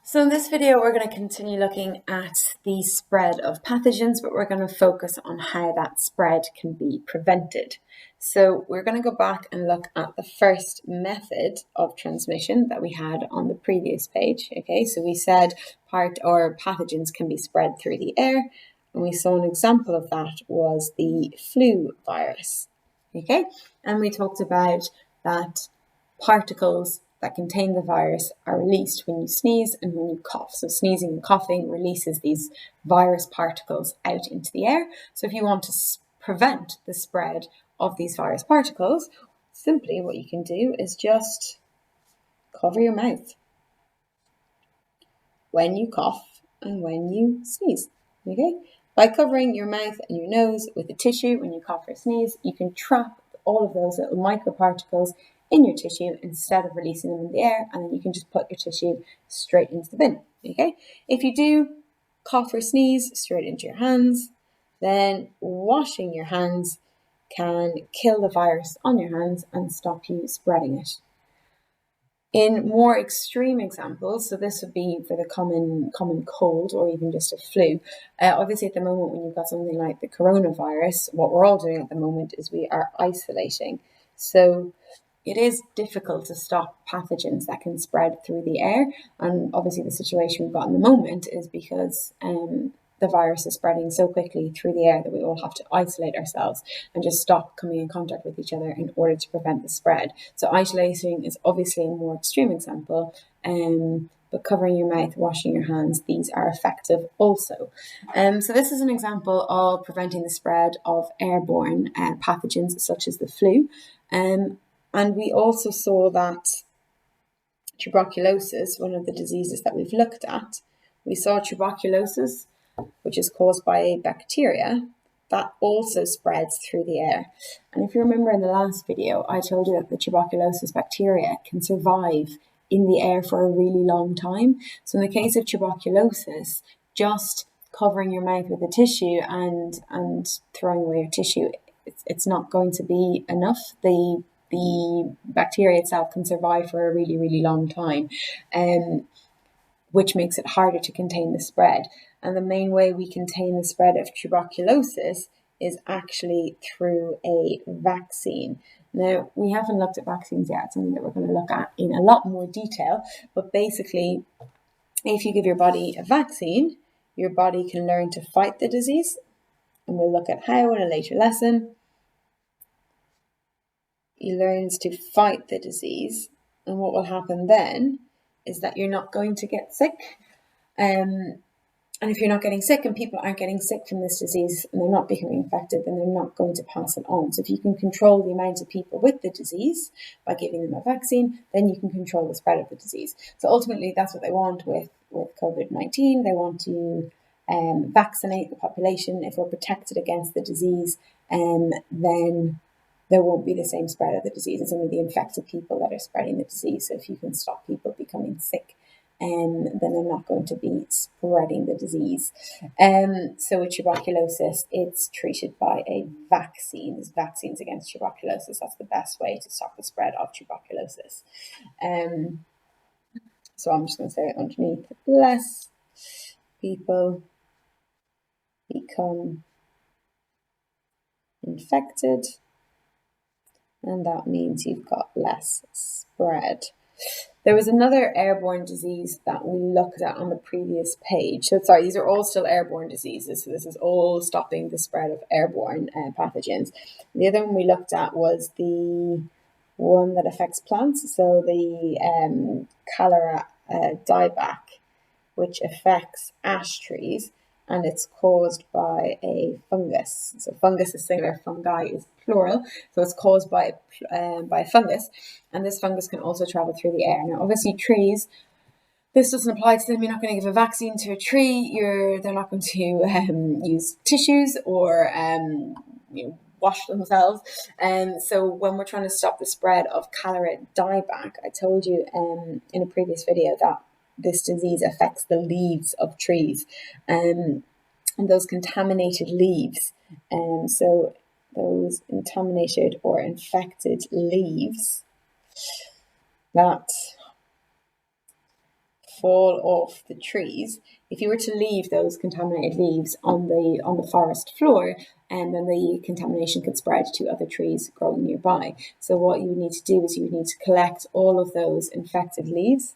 So in this video, we're going to continue looking at the spread of pathogens, but we're going to focus on how that spread can be prevented. So we're going to go back and look at the first method of transmission that we had on the previous page. Okay, so we said pathogens can be spread through the air, and we saw an example of that was the flu virus. Okay, and we talked about that particles that contain the virus are released when you sneeze and when you cough. So sneezing and coughing releases these virus particles out into the air. So if you want to prevent the spread of these virus particles, simply what you can do is just cover your mouth when you cough and when you sneeze. Okay? By covering your mouth and your nose with a tissue when you cough or sneeze, you can trap all of those little microparticles in your tissue instead of releasing them in the air, and then you can just put your tissue straight into the bin. Okay? If you do cough or sneeze straight into your hands, then washing your hands can kill the virus on your hands and stop you spreading it. In more extreme examples, so this would be for the common cold or even just a flu. Obviously, at the moment, when you've got something like the coronavirus, what we're all doing at the moment is we are isolating. So it is difficult to stop pathogens that can spread through the air. And obviously, the situation we've got in the moment is because the virus is spreading so quickly through the air that we all have to isolate ourselves and just stop coming in contact with each other in order to prevent the spread. So isolating is obviously a more extreme example, but covering your mouth, washing your hands, these are effective also. So this is an example of preventing the spread of airborne pathogens such as the flu. And we also saw that tuberculosis, one of the diseases that we've looked at, we saw tuberculosis, which is caused by a bacteria, that also spreads through the air. And if you remember in the last video, I told you that the tuberculosis bacteria can survive in the air for a really long time. So in the case of tuberculosis, just covering your mouth with a tissue and throwing away your tissue, it's not going to be enough. The bacteria itself can survive for a really, really long time, which makes it harder to contain the spread. And the main way we contain the spread of tuberculosis is actually through a vaccine. Now, we haven't looked at vaccines yet. It's something that we're going to look at in a lot more detail. But basically, if you give your body a vaccine, your body can learn to fight the disease. And we'll look at how in a later lesson. It learns to fight the disease. And what will happen then is that you're not going to get sick. And if you're not getting sick and people aren't getting sick from this disease and they're not becoming infected, then they're not going to pass it on. So if you can control the amount of people with the disease by giving them a vaccine, then you can control the spread of the disease. So ultimately, that's what they want with COVID-19. They want to vaccinate the population. If we're protected against the disease, then there won't be the same spread of the disease. It's only the infected people that are spreading the disease. So if you can stop people becoming sick, then they're not going to be spreading the disease. So with tuberculosis, it's treated by a vaccine. There's vaccines against tuberculosis. That's the best way to stop the spread of tuberculosis. So I'm just going to say it underneath. Less people become infected, and that means you've got less spread. There was another airborne disease that we looked at on the previous page. So sorry, these are all still airborne diseases. So this is all stopping the spread of airborne pathogens. The other one we looked at was the one that affects plants. So the cholera dieback, which affects ash trees, and it's caused by a fungus. So fungus is singular, fungi is plural. So it's caused by a fungus, and this fungus can also travel through the air. Now, obviously, trees, this doesn't apply to them. You're not going to give a vaccine to a tree. They're not going to use tissues or wash themselves. So when we're trying to stop the spread of cholera dieback, I told you in a previous video that this disease affects the leaves of trees, and those contaminated leaves. So those contaminated or infected leaves that fall off the trees, if you were to leave those contaminated leaves on the forest floor, and then the contamination could spread to other trees growing nearby. So what you would need to do is you would need to collect all of those infected leaves,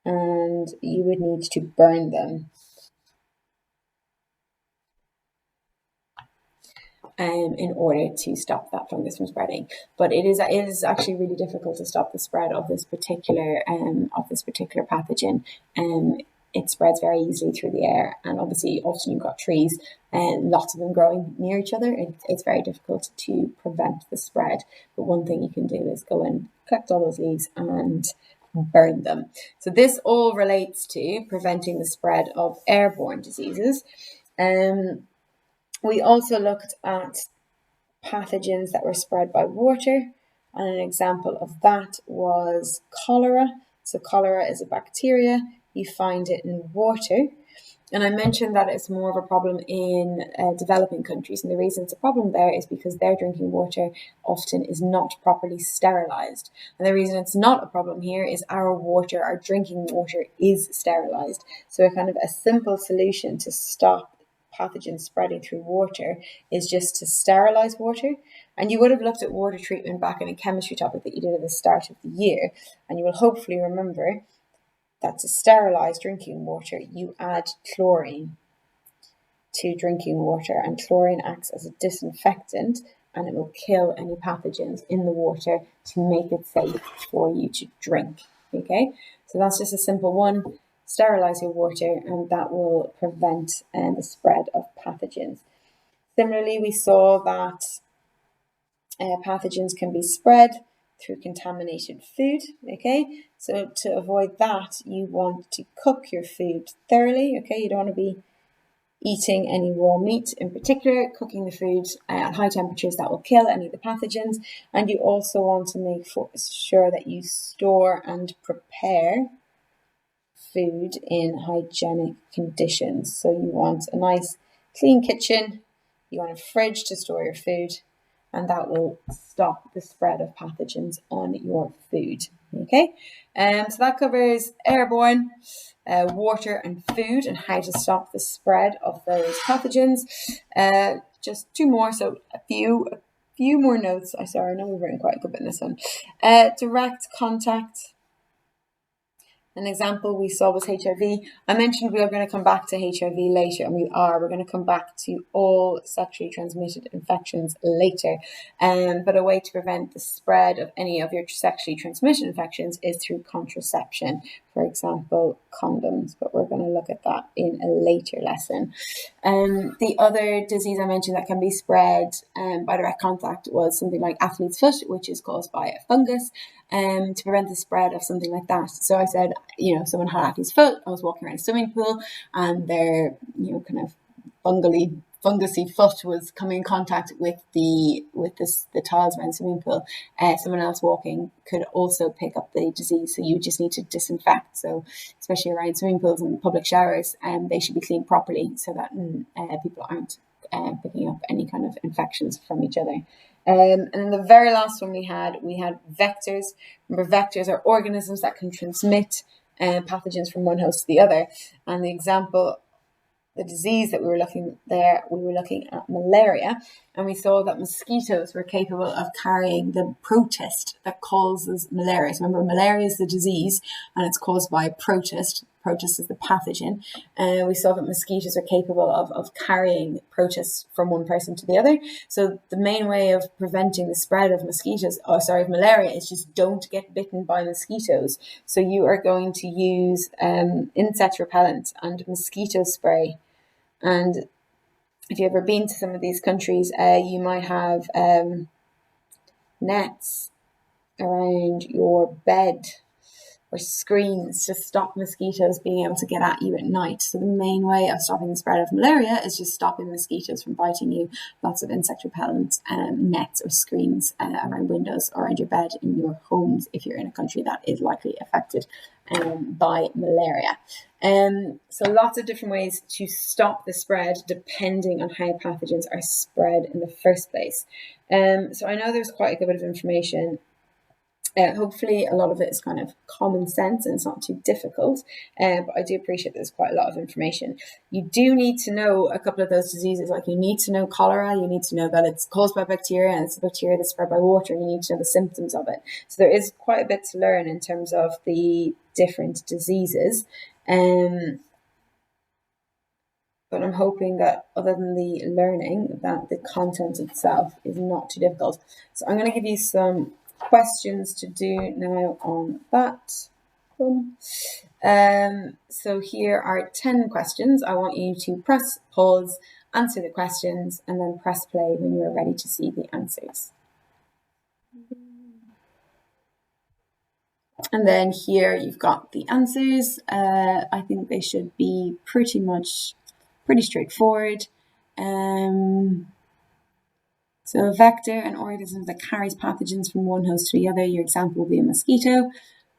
and you would need to burn them. In order to stop that fungus from spreading. But it is actually really difficult to stop the spread of this particular pathogen. It spreads very easily through the air, and obviously often you've got trees and lots of them growing near each other. It's very difficult to prevent the spread. But one thing you can do is go and collect all those leaves and burn them. So this all relates to preventing the spread of airborne diseases. We also looked at pathogens that were spread by water, and an example of that was cholera. So cholera is a bacteria. You find it in water. And I mentioned that it's more of a problem in developing countries. And the reason it's a problem there is because their drinking water often is not properly sterilized. And the reason it's not a problem here is our drinking water is sterilized. So a simple solution to stop pathogens spreading through water is just to sterilize water. And you would have looked at water treatment back in a chemistry topic that you did at the start of the year, and you will hopefully remember that to sterilize drinking water you add chlorine to drinking water, and chlorine acts as a disinfectant, and it will kill any pathogens in the water to make it safe for you to drink. Okay, so that's just a simple one. Sterilize your water, and that will prevent the spread of pathogens. Similarly, we saw that pathogens can be spread through contaminated food. Okay, so to avoid that, you want to cook your food thoroughly. Okay, you don't want to be eating any raw meat in particular. Cooking the food at high temperatures, that will kill any of the pathogens. And you also want to make sure that you store and prepare food in hygienic conditions. So you want a nice clean kitchen, you want a fridge to store your food, and that will stop the spread of pathogens on your food. Okay, so that covers airborne, water and food, and how to stop the spread of those pathogens. Just two more, so a few more notes. I know we've written quite a good bit in this one. Direct contact. An example we saw was HIV. I mentioned we are going to come back to HIV later, and we're going to come back to all sexually transmitted infections later. But a way to prevent the spread of any of your sexually transmitted infections is through contraception, for example, condoms. But we're going to look at that in a later lesson. The other disease I mentioned that can be spread by direct contact was something like athlete's foot, which is caused by a fungus. To prevent the spread of something like that. So I said, someone had athlete's foot. I was walking around a swimming pool, and their, fungusy foot was coming in contact with the tiles around the swimming pool. Someone else walking could also pick up the disease. So you just need to disinfect. So especially around swimming pools and public showers, they should be cleaned properly so that people aren't picking up any kind of infections from each other. And then the very last one we had vectors. Remember, vectors are organisms that can transmit pathogens from one host to the other. And the disease that we were looking at malaria, and we saw that mosquitoes were capable of carrying the protist that causes malaria. So remember, malaria is the disease, and it's caused by protist. Protist is the pathogen. We saw that mosquitoes are capable of carrying protists from one person to the other. So the main way of preventing the spread of malaria is just don't get bitten by mosquitoes. So you are going to use insect repellent and mosquito spray. And if you've ever been to some of these countries, you might have nets around your bed or screens to stop mosquitoes being able to get at you at night. So the main way of stopping the spread of malaria is just stopping mosquitoes from biting you. Lots of insect repellent nets or screens around windows or around your bed in your homes if you're in a country that is likely affected by malaria. So lots of different ways to stop the spread depending on how pathogens are spread in the first place. So I know there's quite a good bit of information Hopefully a lot of it is kind of common sense and it's not too difficult, but I do appreciate there's quite a lot of information. You do need to know a couple of those diseases, like you need to know cholera, you need to know that it's caused by bacteria and it's a bacteria that's spread by water, and you need to know the symptoms of it. So there is quite a bit to learn in terms of the different diseases. But I'm hoping that other than the learning, that the content itself is not too difficult. So I'm going to give you some questions to do now on that. So here are 10 questions. I want you to press pause, answer the questions, and then press play when you are ready to see the answers. And then here you've got the answers. I think they should be pretty straightforward. So a vector, an organism that carries pathogens from one host to the other. Your example will be a mosquito.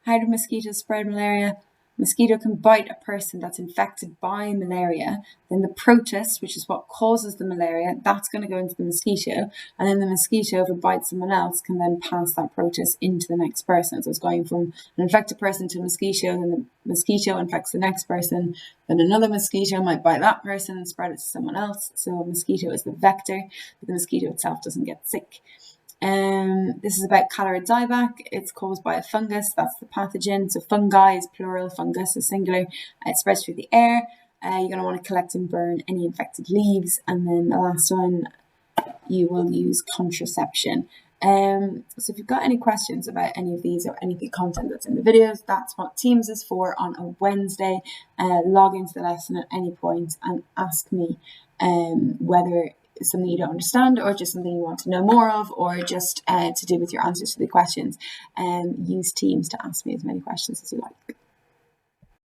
How do mosquitoes spread malaria? Mosquito can bite a person that's infected by malaria. Then the protist, which is what causes the malaria, that's going to go into the mosquito. And then the mosquito, if it bites someone else, can then pass that protist into the next person. So it's going from an infected person to a mosquito, then the mosquito infects the next person, then another mosquito might bite that person and spread it to someone else. So a mosquito is the vector, but the mosquito itself doesn't get sick. This is about cholera dieback. It's caused by a fungus. That's the pathogen. So fungi is plural, fungus is singular. It spreads through the air. You're going to want to collect and burn any infected leaves. And then the last one, you will use contraception. So if you've got any questions about any of these or any of the content that's in the videos, that's what Teams is for on a Wednesday. Log into the lesson at any point and ask me whether it's something you don't understand or just something you want to know more of, or just to do with your answers to the questions. Use Teams to ask me as many questions as you like.